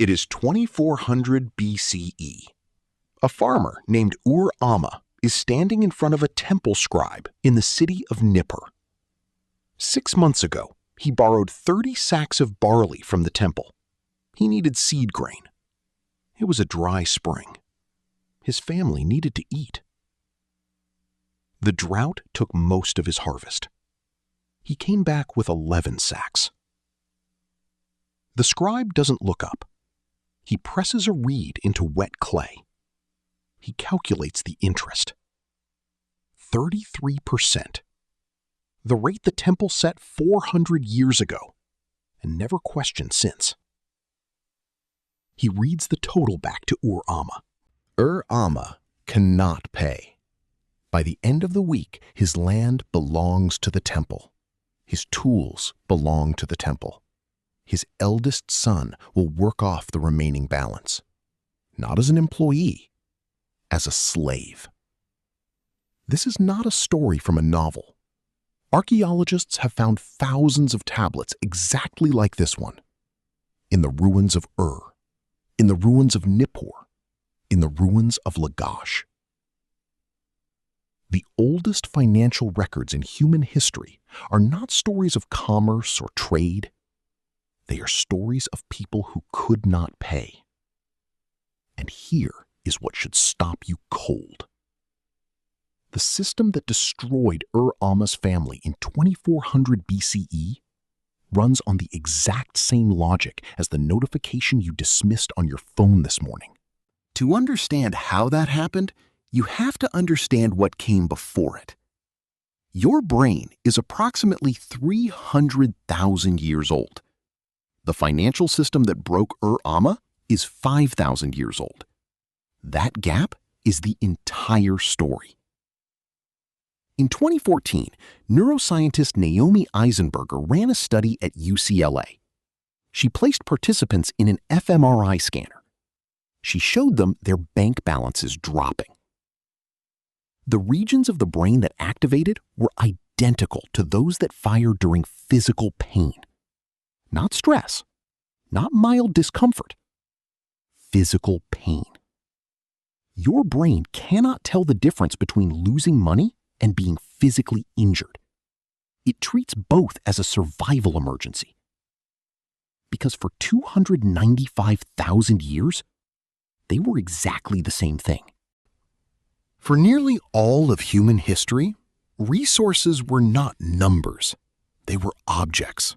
It is 2400 BCE. A farmer named Ur-amma is standing in front of a temple scribe in the city of Nippur. 6 months ago, he borrowed 30 sacks of barley from the temple. He needed seed grain. It was a dry spring. His family needed to eat. The drought took most of his harvest. He came back with 11 sacks. The scribe doesn't look up. He presses a reed into wet clay. He calculates the interest. 33%. The rate the temple set 400 years ago, and never questioned since. He reads the total back to Ur-amma. Ur-amma cannot pay. By the end of the week, his land belongs to the temple. His tools belong to the temple. His eldest son will work off the remaining balance, not as an employee, as a slave. This is not a story from a novel. Archaeologists have found thousands of tablets exactly like this one, in the ruins of Ur, in the ruins of Nippur, in the ruins of Lagash. The oldest financial records in human history are not stories of commerce or trade. They are stories of people who could not pay. And here is what should stop you cold. The system that destroyed Ur-amma's family in 2400 BCE runs on the exact same logic as the notification you dismissed on your phone this morning. To understand how that happened, you have to understand what came before it. Your brain is approximately 300,000 years old. The financial system that broke Ur-amma is 5,000 years old. That gap is the entire story. In 2014, neuroscientist Naomi Eisenberger ran a study at UCLA. She placed participants in an fMRI scanner. She showed them their bank balances dropping. The regions of the brain that activated were identical to those that fired during physical pain. Not stress, not mild discomfort. Physical pain. Your brain cannot tell the difference between losing money and being physically injured. It treats both as a survival emergency. Because for 295,000 years, they were exactly the same thing. For nearly all of human history, resources were not numbers. They were objects.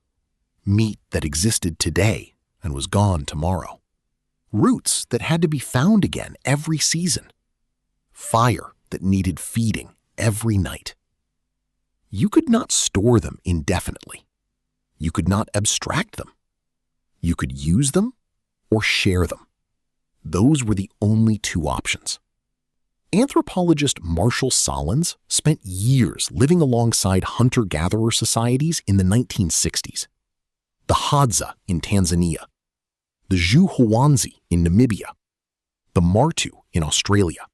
Meat that existed today and was gone tomorrow. Roots that had to be found again every season. Fire that needed feeding every night. You could not store them indefinitely. You could not abstract them. You could use them or share them. Those were the only two options. Anthropologist Marshall Sahlins spent years living alongside hunter-gatherer societies in the 1960s. The Hadza in Tanzania, the Juhwanzi in Namibia, the Martu in Australia.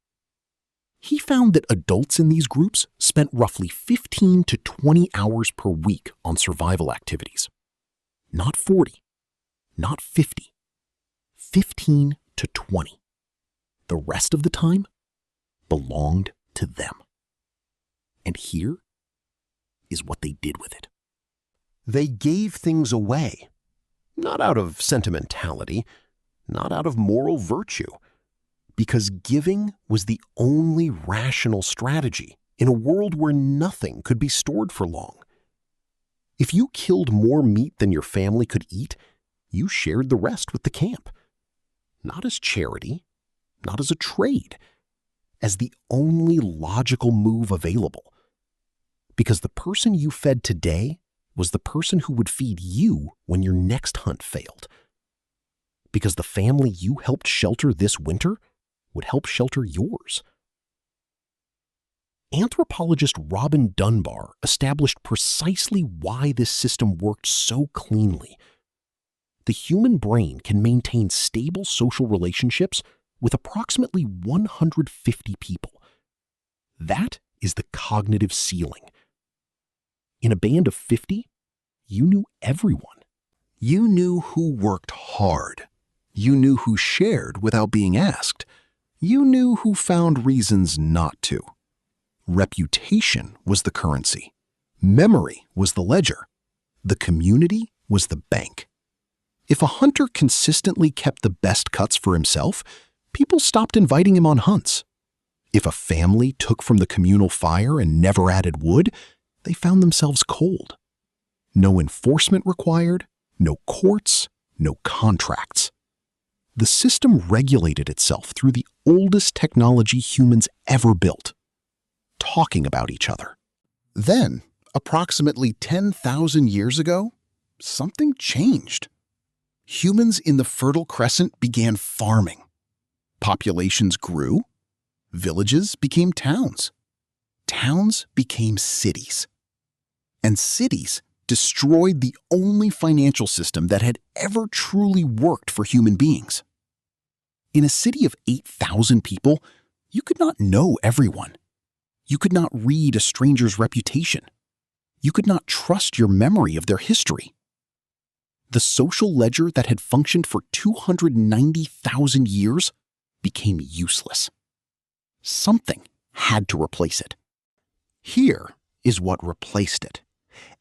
He found that adults in these groups spent roughly 15 to 20 hours per week on survival activities. Not 40, not 50, 15 to 20. The rest of the time belonged to them. And here is what they did with it. They gave things away, not out of sentimentality, not out of moral virtue, because giving was the only rational strategy in a world where nothing could be stored for long. If you killed more meat than your family could eat, you shared the rest with the camp. Not as charity, not as a trade, as the only logical move available. Because the person you fed today was the person who would feed you when your next hunt failed. Because the family you helped shelter this winter would help shelter yours. Anthropologist Robin Dunbar established precisely why this system worked so cleanly. The human brain can maintain stable social relationships with approximately 150 people. That is the cognitive ceiling. In a band of 50, you knew everyone. You knew who worked hard You knew who shared without being asked. You knew who found reasons not to. Reputation was the currency. Memory was the ledger. The community was the bank. If a hunter consistently kept the best cuts for himself, people stopped inviting him on hunts. If a family took from the communal fire and never added wood, they found themselves cold. No enforcement required, no courts, no contracts. The system regulated itself through the oldest technology humans ever built: talking about each other. Then, approximately 10,000 years ago, something changed. Humans in the Fertile Crescent began farming. Populations grew. Villages became towns. Towns became cities. And cities destroyed the only financial system that had ever truly worked for human beings. In a city of 8,000 people, you could not know everyone. You could not read a stranger's reputation. You could not trust your memory of their history. The social ledger that had functioned for 290,000 years became useless. Something had to replace it. Here is what replaced it.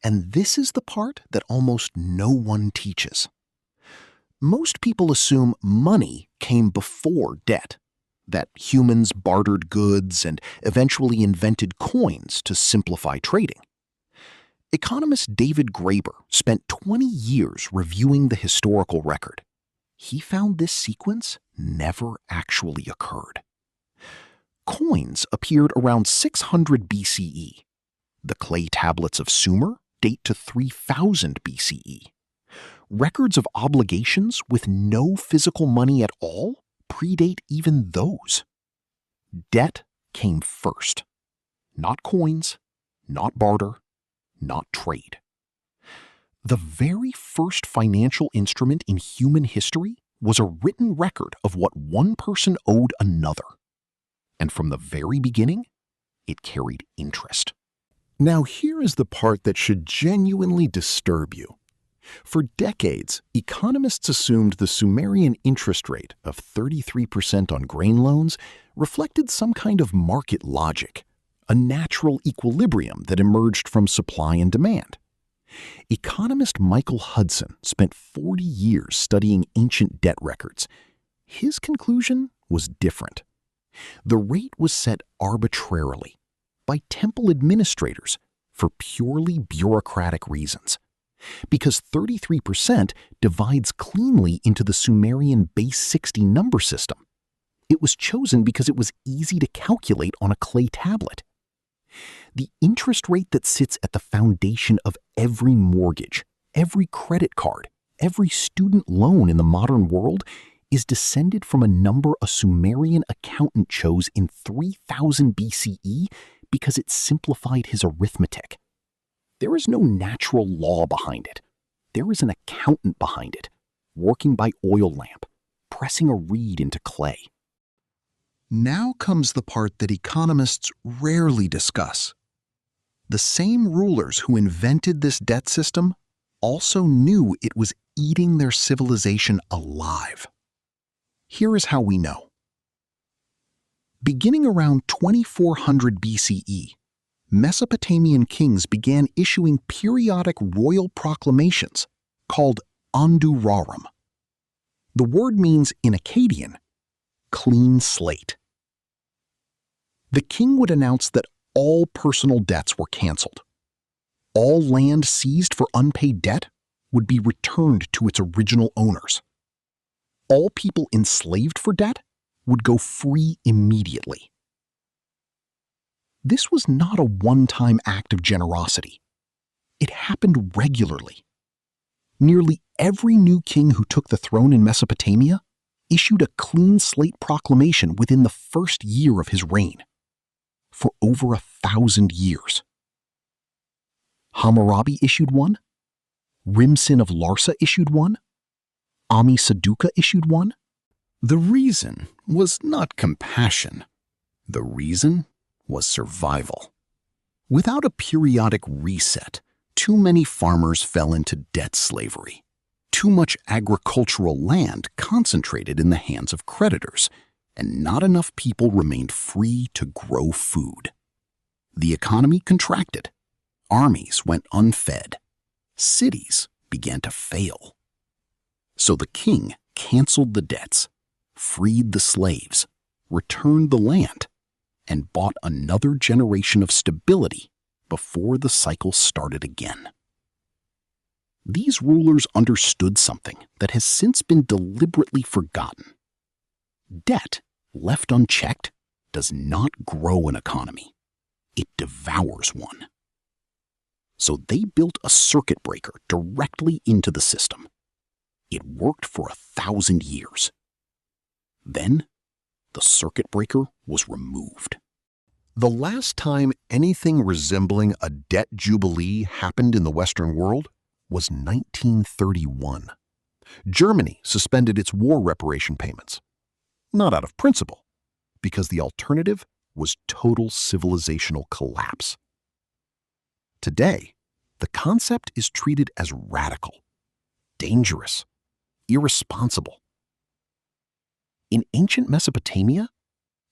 And this is the part that almost no one teaches. Most people assume money came before debt, that humans bartered goods and eventually invented coins to simplify trading. Economist David Graeber spent 20 years reviewing the historical record. He found this sequence never actually occurred. Coins appeared around 600 BCE. The clay tablets of Sumer date to 3000 BCE. Records of obligations with no physical money at all predate even those. Debt came first. Not coins, not barter, not trade. The very first financial instrument in human history was a written record of what one person owed another. And from the very beginning, it carried interest. Now here is the part that should genuinely disturb you. For decades, economists assumed the Sumerian interest rate of 33% on grain loans reflected some kind of market logic, a natural equilibrium that emerged from supply and demand. Economist Michael Hudson spent 40 years studying ancient debt records. His conclusion was different. The rate was set arbitrarily by temple administrators for purely bureaucratic reasons, because 33% divides cleanly into the Sumerian base 60 number system. It was chosen because it was easy to calculate on a clay tablet. The interest rate that sits at the foundation of every mortgage, every credit card, every student loan in the modern world is descended from a number a Sumerian accountant chose in 3000 BCE because it simplified his arithmetic. There is no natural law behind it. There is an accountant behind it, working by oil lamp, pressing a reed into clay. Now comes the part that economists rarely discuss. The same rulers who invented this debt system also knew it was eating their civilization alive. Here is how we know. Beginning around 2400 BCE, Mesopotamian kings began issuing periodic royal proclamations called Andurarum. The word means in Akkadian, clean slate. The king would announce that all personal debts were canceled. All land seized for unpaid debt would be returned to its original owners. All people enslaved for debt would go free immediately. This was not a one-time act of generosity. It happened regularly. Nearly every new king who took the throne in Mesopotamia issued a clean slate proclamation within the first year of his reign. For over 1,000 years. Hammurabi issued one. Rimsin of Larsa issued one. Ammi-Saduqa issued one. The reason was not compassion. The reason was survival. Without a periodic reset, too many farmers fell into debt slavery. Too much agricultural land concentrated in the hands of creditors, and not enough people remained free to grow food. The economy contracted. Armies went unfed. Cities began to fail. So the king canceled the debts, freed the slaves, returned the land, and bought another generation of stability before the cycle started again. These rulers understood something that has since been deliberately forgotten. Debt, left unchecked, does not grow an economy. It devours one. So they built a circuit breaker directly into the system. It worked for 1,000 years. Then, the circuit breaker was removed. The last time anything resembling a debt jubilee happened in the Western world was 1931. Germany suspended its war reparation payments. Not out of principle, because the alternative was total civilizational collapse. Today, the concept is treated as radical, dangerous, irresponsible. In ancient Mesopotamia,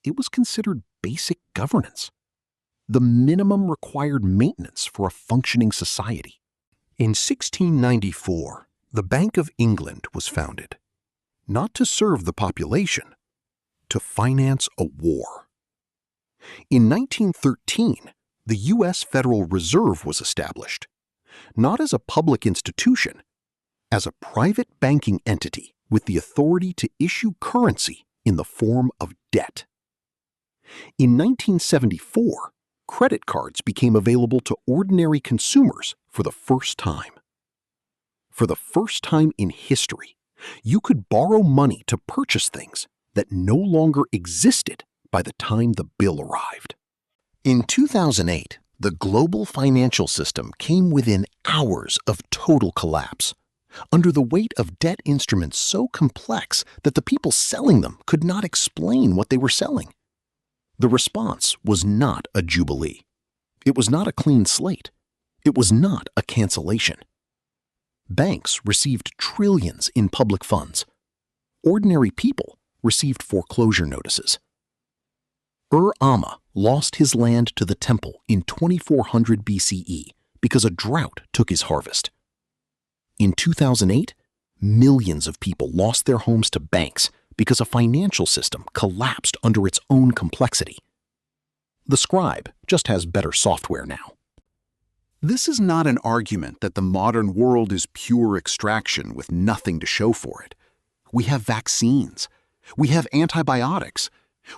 it was considered basic governance, the minimum required maintenance for a functioning society. In 1694, the Bank of England was founded, not to serve the population, to finance a war. In 1913, the U.S. Federal Reserve was established, not as a public institution, as a private banking entity with the authority to issue currency in the form of debt. In 1974, credit cards became available to ordinary consumers for the first time. For the first time in history, you could borrow money to purchase things that no longer existed by the time the bill arrived. In 2008, the global financial system came within hours of total collapse, under the weight of debt instruments so complex that the people selling them could not explain what they were selling. The response was not a jubilee. It was not a clean slate. It was not a cancellation. Banks received trillions in public funds. Ordinary people received foreclosure notices. Ur-amma lost his land to the temple in 2400 BCE because a drought took his harvest. In 2008, millions of people lost their homes to banks because a financial system collapsed under its own complexity. The scribe just has better software now. This is not an argument that the modern world is pure extraction with nothing to show for it. We have vaccines. We have antibiotics.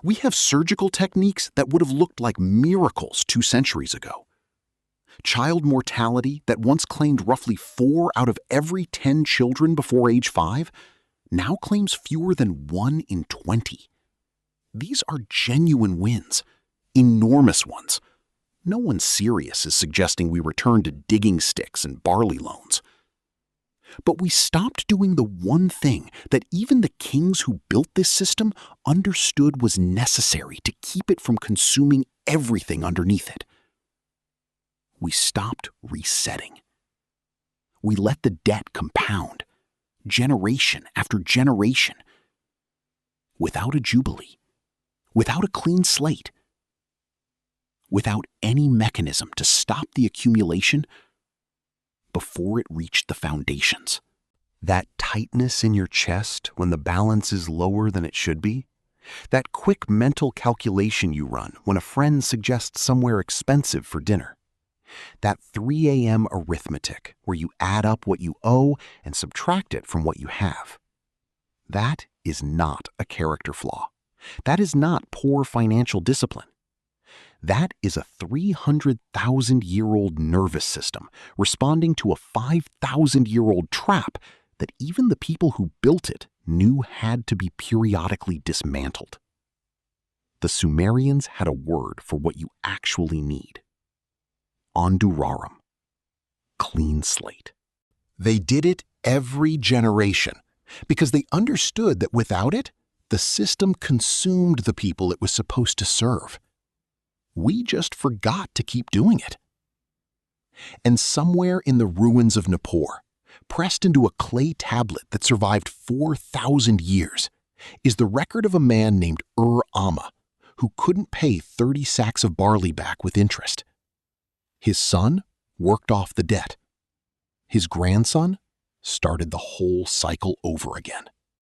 We have surgical techniques that would have looked like miracles 2 centuries ago. Child mortality that once claimed roughly 4 out of every 10 children before age 5 now claims fewer than 1 in 20. These are genuine wins, enormous ones. No one serious is suggesting we return to digging sticks and barley loans. But we stopped doing the one thing that even the kings who built this system understood was necessary to keep it from consuming everything underneath it. We stopped resetting. We let the debt compound, generation after generation, without a jubilee, without a clean slate, without any mechanism to stop the accumulation before it reached the foundations. That tightness in your chest when the balance is lower than it should be? That quick mental calculation you run when a friend suggests somewhere expensive for dinner? That 3 a.m. arithmetic where you add up what you owe and subtract it from what you have? That is not a character flaw. That is not poor financial discipline. That is a 300,000-year-old nervous system responding to a 5,000-year-old trap that even the people who built it knew had to be periodically dismantled. The Sumerians had a word for what you actually need. Ondurarum. Clean slate. They did it every generation because they understood that without it, the system consumed the people it was supposed to serve. We just forgot to keep doing it. And somewhere in the ruins of Nippur, pressed into a clay tablet that survived 4,000 years, is the record of a man named ur-amma who couldn't pay 30 sacks of barley back with interest. His son worked off the debt. His grandson started the whole cycle over again.